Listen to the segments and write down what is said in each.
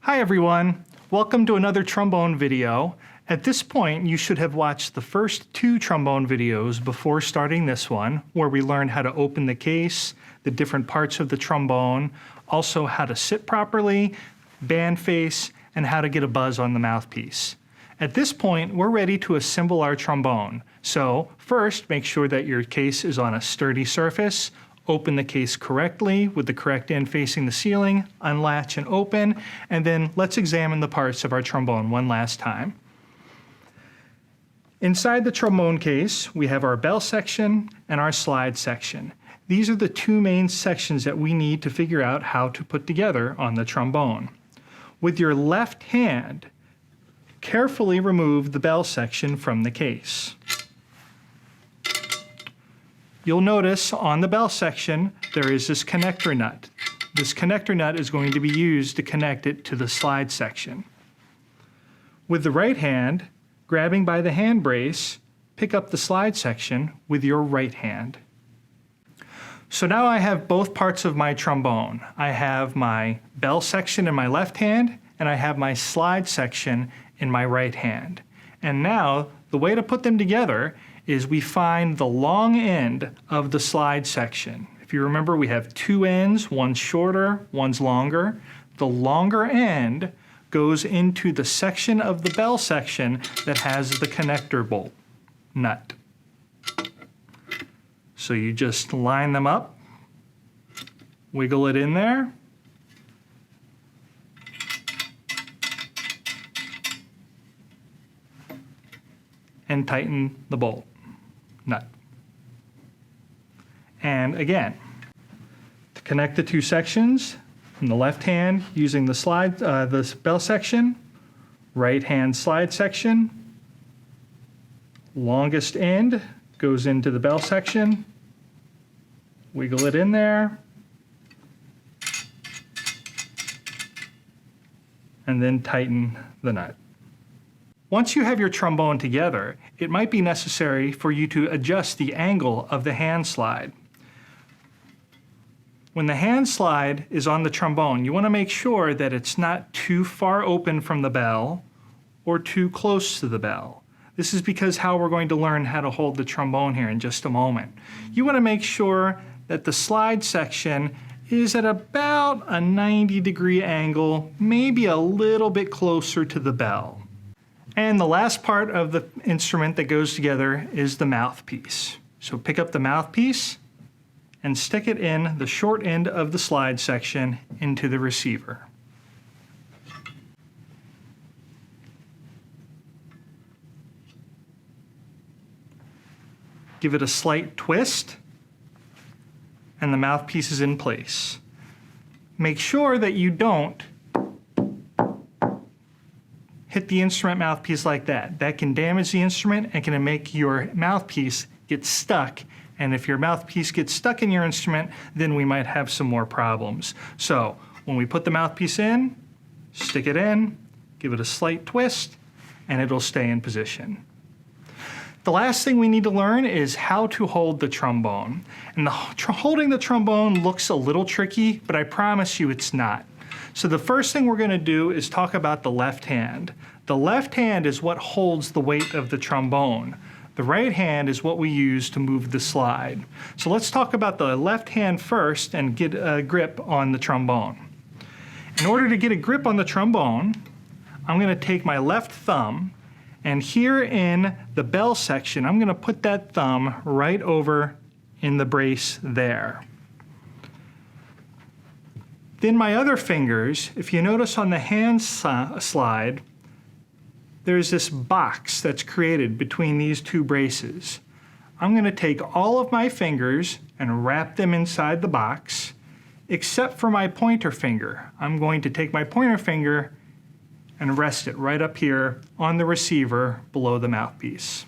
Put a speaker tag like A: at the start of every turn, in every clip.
A: Hi everyone, welcome to another trombone video. At this point, you should have watched the first two trombone videos before starting this one, where we learned how to open the case, the different parts of the trombone, also how to sit properly, band face, and how to get a buzz on the mouthpiece. At this point, we're ready to assemble our trombone. So first, make sure that your case is on a sturdy surface. Open the case correctly with the correct end facing the ceiling, unlatch and open, and then let's examine the parts of our trombone one last time. Inside the trombone case, we have our bell section and our slide section. These are the two main sections that we need to figure out how to put together on the trombone. With your left hand, carefully remove the bell section from the case. You'll notice on the bell section there is this connector nut. This connector nut is going to be used to connect it to the slide section. With the right hand, grabbing by the hand brace, pick up the slide section with your right hand. So now I have both parts of my trombone. I have my bell section in my left hand and I have my slide section in my right hand. And now the way to put them together is we find the long end of the slide section. If you remember, we have two ends, one's shorter, one's longer. The longer end goes into the section of the bell section that has the connector bolt nut. So you just line them up, wiggle it in there, and tighten the bolt nut. And again, to connect the two sections, from the left hand using the bell section, right hand slide section, longest end goes into the bell section, wiggle it in there, and then tighten the nut. Once you have your trombone together, it might be necessary for you to adjust the angle of the hand slide. When the hand slide is on the trombone, you want to make sure that it's not too far open from the bell or too close to the bell. This is because how we're going to learn how to hold the trombone here in just a moment. You want to make sure that the slide section is at about a 90-degree angle, maybe a little bit closer to the bell. And the last part of the instrument that goes together is the mouthpiece. So pick up the mouthpiece and stick it in the short end of the slide section into the receiver. Give it a slight twist, and the mouthpiece is in place. Make sure that you don't hit the instrument mouthpiece like that. That can damage the instrument and can make your mouthpiece get stuck. And if your mouthpiece gets stuck in your instrument, then we might have some more problems. So when we put the mouthpiece in, stick it in, give it a slight twist, and it'll stay in position. The last thing we need to learn is how to hold the trombone. And holding the trombone looks a little tricky, but I promise you it's not. So the first thing we're going to do is talk about the left hand. The left hand is what holds the weight of the trombone. The right hand is what we use to move the slide. So let's talk about the left hand first and get a grip on the trombone. In order to get a grip on the trombone, I'm going to take my left thumb, and here in the bell section, I'm going to put that thumb right over in the brace there. Then my other fingers, if you notice on the hand slide, there's this box that's created between these two braces. I'm going to take all of my fingers and wrap them inside the box, except for my pointer finger. I'm going to take my pointer finger and rest it right up here on the receiver below the mouthpiece.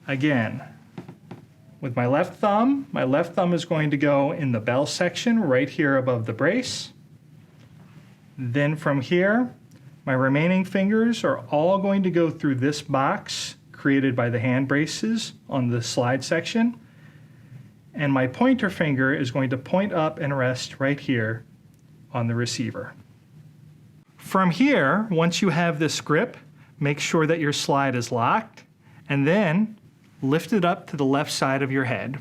A: Again, with my left thumb is going to go in the bell section right here above the brace. Then from here, my remaining fingers are all going to go through this box created by the hand braces on the slide section. And my pointer finger is going to point up and rest right here on the receiver. From here, once you have this grip, make sure that your slide is locked, and then lift it up to the left side of your head.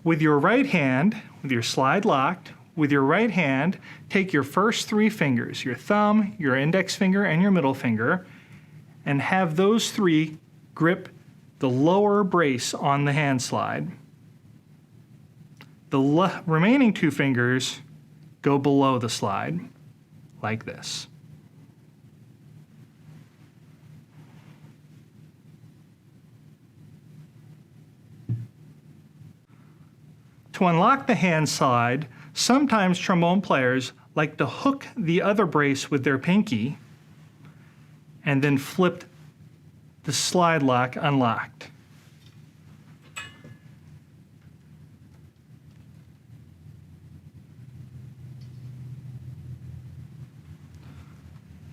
A: With your right hand, with your slide locked, with your right hand, take your first 3 fingers, your thumb, your index finger, and your middle finger, and have those 3 grip the lower brace on the hand slide. The remaining 2 fingers go below the slide, like this. To unlock the hand slide, sometimes trombone players like to hook the other brace with their pinky and then flip the slide lock unlocked.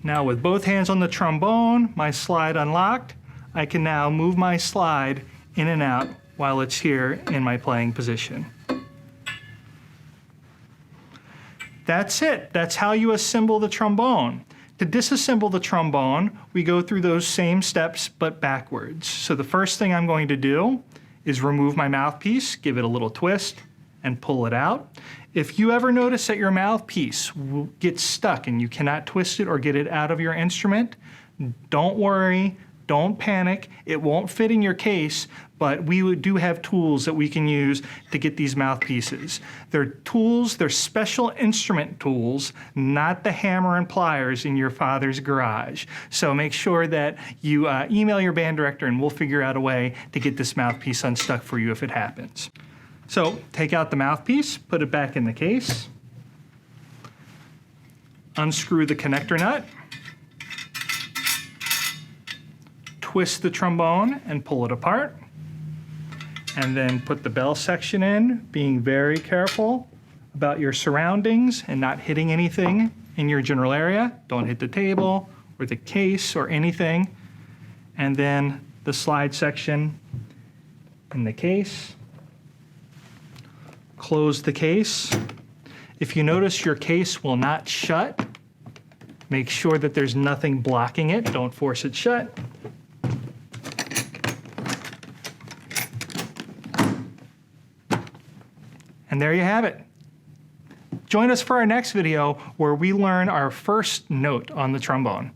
A: Now with both hands on the trombone, my slide unlocked, I can now move my slide in and out while it's here in my playing position. That's it. That's how you assemble the trombone. To disassemble the trombone, we go through those same steps but backwards. So the first thing I'm going to do is remove my mouthpiece, give it a little twist, and pull it out. If you ever notice that your mouthpiece gets stuck and you cannot twist it or get it out of your instrument, don't worry, don't panic. It won't fit in your case, but we do have tools that we can use to get these mouthpieces. They're tools, they're special instrument tools, not the hammer and pliers in your father's garage. So make sure that you email your band director and we'll figure out a way to get this mouthpiece unstuck for you if it happens. So take out the mouthpiece, put it back in the case, unscrew the connector nut, twist the trombone and pull it apart, and then put the bell section in, being very careful about your surroundings and not hitting anything in your general area. Don't hit the table or the case or anything. And then the slide section in the case. Close the case. If you notice your case will not shut, make sure that there's nothing blocking it. Don't force it shut. And there you have it. Join us for our next video where we learn our first note on the trombone.